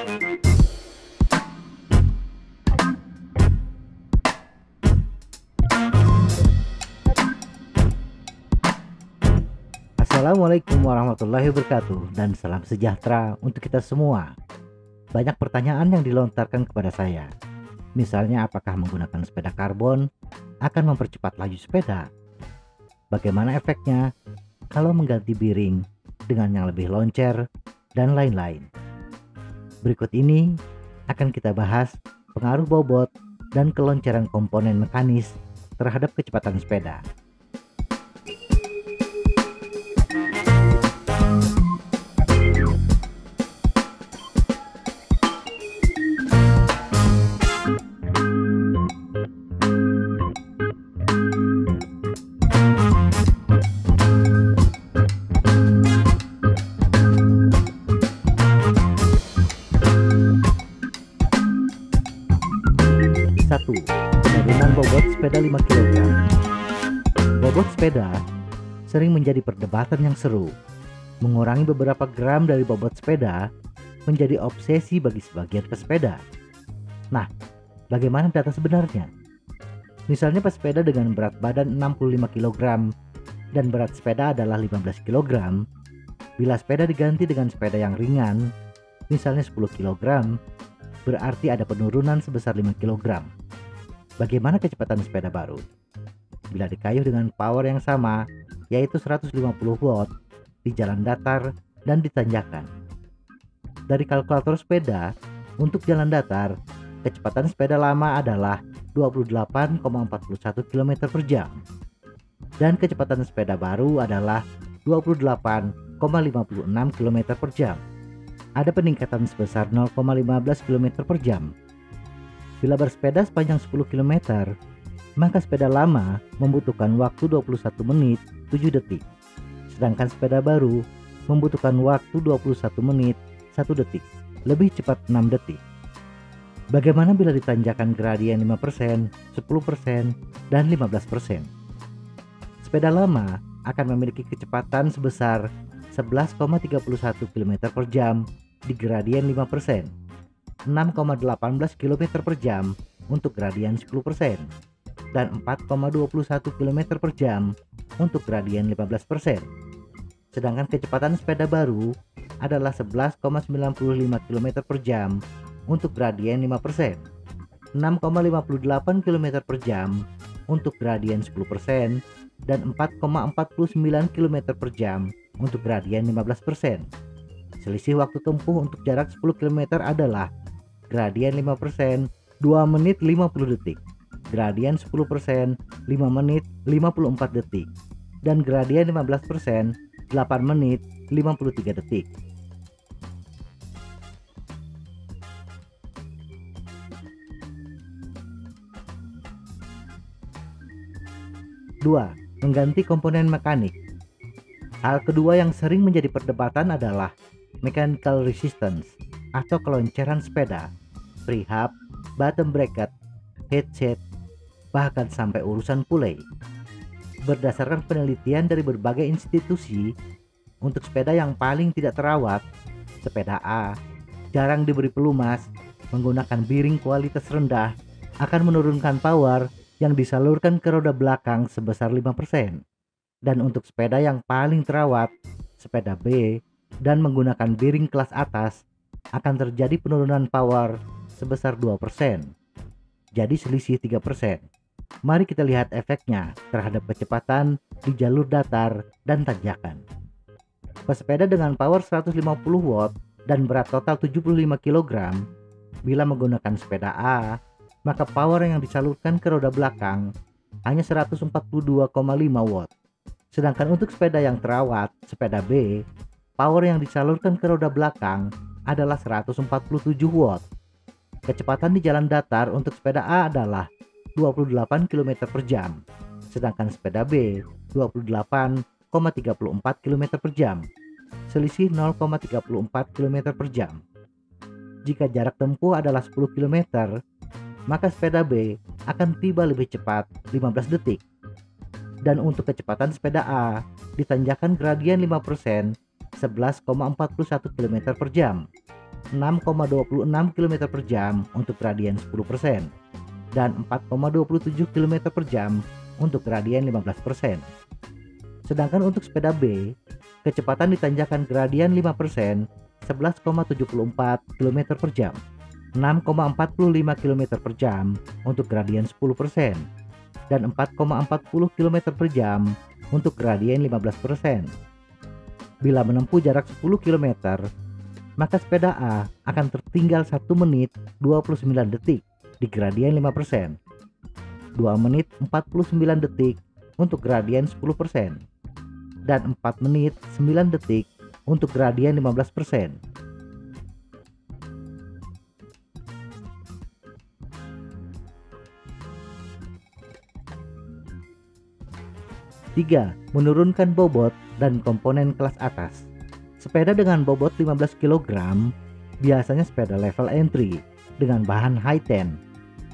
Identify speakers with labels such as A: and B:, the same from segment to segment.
A: Assalamualaikum warahmatullahi wabarakatuh dan salam sejahtera untuk kita semua. Banyak pertanyaan yang dilontarkan kepada saya. Misalnya apakah menggunakan sepeda karbon akan mempercepat laju sepeda? Bagaimana efeknya kalau mengganti bearing dengan yang lebih loncer dan lain-lain. Berikut ini akan kita bahas pengaruh bobot dan keloncaran komponen mekanis terhadap kecepatan sepeda. Satu, penurunan bobot sepeda 5 kg. Bobot sepeda sering menjadi perdebatan yang seru. Mengurangi beberapa gram dari bobot sepeda menjadi obsesi bagi sebagian pesepeda. Nah, bagaimana data sebenarnya? Misalnya pesepeda dengan berat badan 65 kg dan berat sepeda adalah 15 kg. Bila sepeda diganti dengan sepeda yang ringan, misalnya 10 kg, berarti ada penurunan sebesar 5 kg. Bagaimana kecepatan sepeda baru? Bila dikayuh dengan power yang sama, yaitu 150 watt di jalan datar dan di tanjakan. Dari kalkulator sepeda, untuk jalan datar, kecepatan sepeda lama adalah 28,41 km per jam. Dan kecepatan sepeda baru adalah 28,56 km per jam. Ada peningkatan sebesar 0,15 km per jam. Bila bersepeda sepanjang 10 km, maka sepeda lama membutuhkan waktu 21 menit 7 detik. Sedangkan sepeda baru membutuhkan waktu 21 menit 1 detik, lebih cepat 6 detik. Bagaimana bila ditanjakan gradien 5%, 10%, dan 15%? Sepeda lama akan memiliki kecepatan sebesar 11,31 km per jam di gradien 5%. 6,18 km per jam untuk gradien 10% dan 4,21 km per jam untuk gradien 15%. Sedangkan kecepatan sepeda baru adalah 11,95 km per jam untuk gradien 5%, 6,58 km per jam untuk gradien 10% dan 4,49 km per jam untuk gradien 15%. Selisih waktu tempuh untuk jarak 10 km adalah gradien 5% 2 menit 50 detik, gradien 10% 5 menit 54 detik, dan gradien 15% 8 menit 53 detik. Dua, mengganti komponen mekanik. Hal kedua yang sering menjadi perdebatan adalah mechanical resistance atau keloncaran sepeda, prehab, bottom bracket, headset, bahkan sampai urusan pulei. Berdasarkan penelitian dari berbagai institusi, untuk sepeda yang paling tidak terawat, sepeda A, jarang diberi pelumas, menggunakan bearing kualitas rendah, akan menurunkan power yang disalurkan ke roda belakang sebesar 5%. Dan untuk sepeda yang paling terawat, sepeda B, dan menggunakan bearing kelas atas, akan terjadi penurunan power sebesar 2%. Jadi selisih 3%. Mari kita lihat efeknya terhadap kecepatan di jalur datar dan tanjakan. Pesepeda dengan power 150 watt dan berat total 75 kg, bila menggunakan sepeda A, maka power yang disalurkan ke roda belakang hanya 142,5 watt. Sedangkan untuk sepeda yang terawat, sepeda B, power yang disalurkan ke roda belakang adalah 147 watt. Kecepatan di jalan datar untuk sepeda A adalah 28 km per jam, sedangkan sepeda B 28,34 km per jam, selisih 0,34 km per jam. Jika jarak tempuh adalah 10 km, maka sepeda B akan tiba lebih cepat 15 detik. Dan untuk kecepatan sepeda A ditanjakan gradien 5%, 11,41 km per jam. 6,26 km per jam untuk gradien 10% dan 4,27 km per jam untuk gradien 15%. Sedangkan untuk sepeda B, kecepatan di tanjakan gradien 5% 11,74 km per jam, 6,45 km per jam untuk gradien 10% dan 4,40 km per jam untuk gradien 15%. Bila menempuh jarak 10 km, maka sepeda A akan tertinggal 1 menit 29 detik di gradien 5%, 2 menit 49 detik untuk gradien 10%, dan 4 menit 9 detik untuk gradien 15%. Tiga, menurunkan bobot dan komponen kelas atas. Sepeda dengan bobot 15 kg biasanya sepeda level entry dengan bahan high-ten,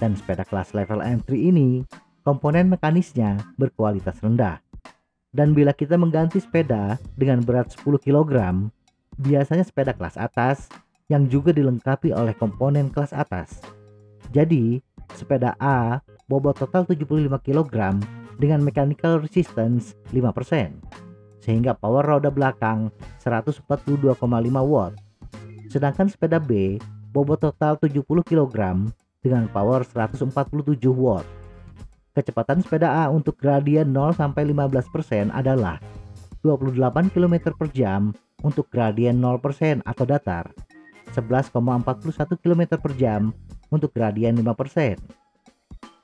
A: dan sepeda kelas level entry ini komponen mekanisnya berkualitas rendah. Dan bila kita mengganti sepeda dengan berat 10 kg, biasanya sepeda kelas atas yang juga dilengkapi oleh komponen kelas atas. Jadi, sepeda A bobot total 75 kg dengan mechanical resistance 5%, sehingga power roda belakang 142,5 watt. Sedangkan sepeda B bobot total 70 kg dengan power 147 watt. Kecepatan sepeda A untuk gradien 0-15% adalah 28 km per jam untuk gradien 0% atau datar, 11,41 km per jam untuk gradien 5%,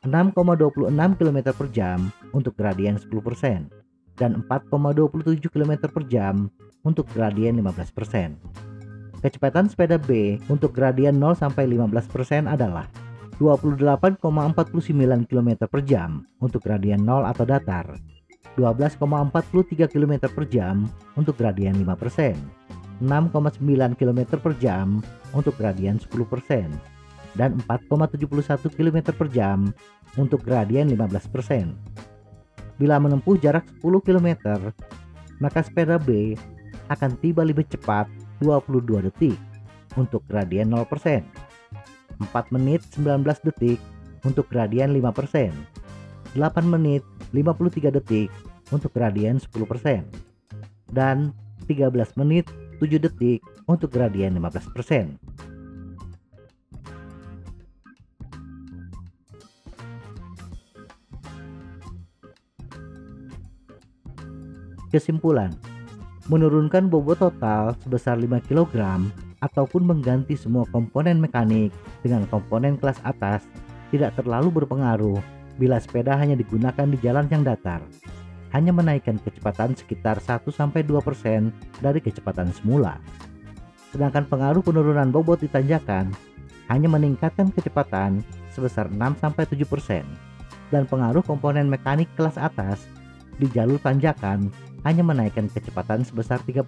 A: 6,26 km per jam untuk gradien 10%, dan 4,27 km per jam untuk gradien 15%. Kecepatan sepeda B untuk gradien 0-15% adalah 28,49 km per jam untuk gradien 0 atau datar, 12,43 km per jam untuk gradien 5%, 6,9 km per jam untuk gradien 10%, dan 4,71 km per jam untuk gradien 15%. Bila menempuh jarak 10 km, maka sepeda B akan tiba lebih cepat 22 detik untuk gradien 0%, 4 menit 19 detik untuk gradien 5%, 8 menit 53 detik untuk gradien 10%, dan 13 menit 7 detik untuk gradien 15%. Kesimpulan, menurunkan bobot total sebesar 5 kg ataupun mengganti semua komponen mekanik dengan komponen kelas atas tidak terlalu berpengaruh bila sepeda hanya digunakan di jalan yang datar. Hanya menaikkan kecepatan sekitar 1-2% dari kecepatan semula. Sedangkan pengaruh penurunan bobot di tanjakan hanya meningkatkan kecepatan sebesar 6-7%, dan pengaruh komponen mekanik kelas atas di jalur tanjakan hanya menaikkan kecepatan sebesar 3%.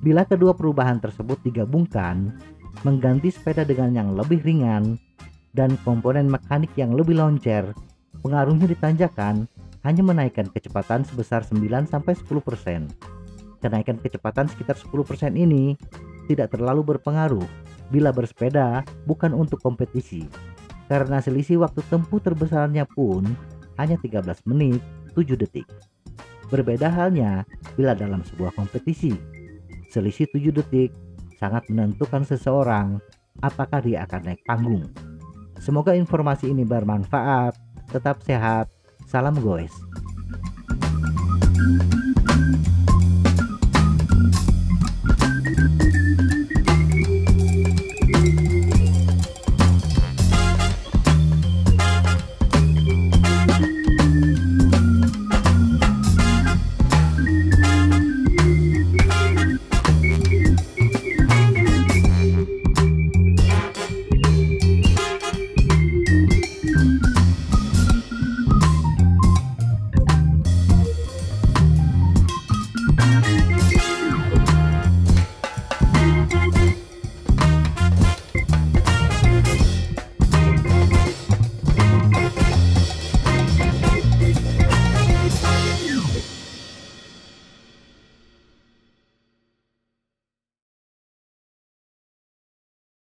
A: Bila kedua perubahan tersebut digabungkan, mengganti sepeda dengan yang lebih ringan dan komponen mekanik yang lebih loncer, pengaruhnya di tanjakan hanya menaikkan kecepatan sebesar 9-10%. Kenaikan kecepatan sekitar 10% ini tidak terlalu berpengaruh bila bersepeda bukan untuk kompetisi, karena selisih waktu tempuh terbesarnya pun hanya 13 menit 7 detik. Berbeda halnya bila dalam sebuah kompetisi. Selisih 7 detik sangat menentukan seseorang apakah dia akan naik panggung. Semoga informasi ini bermanfaat. Tetap sehat. Salam goes.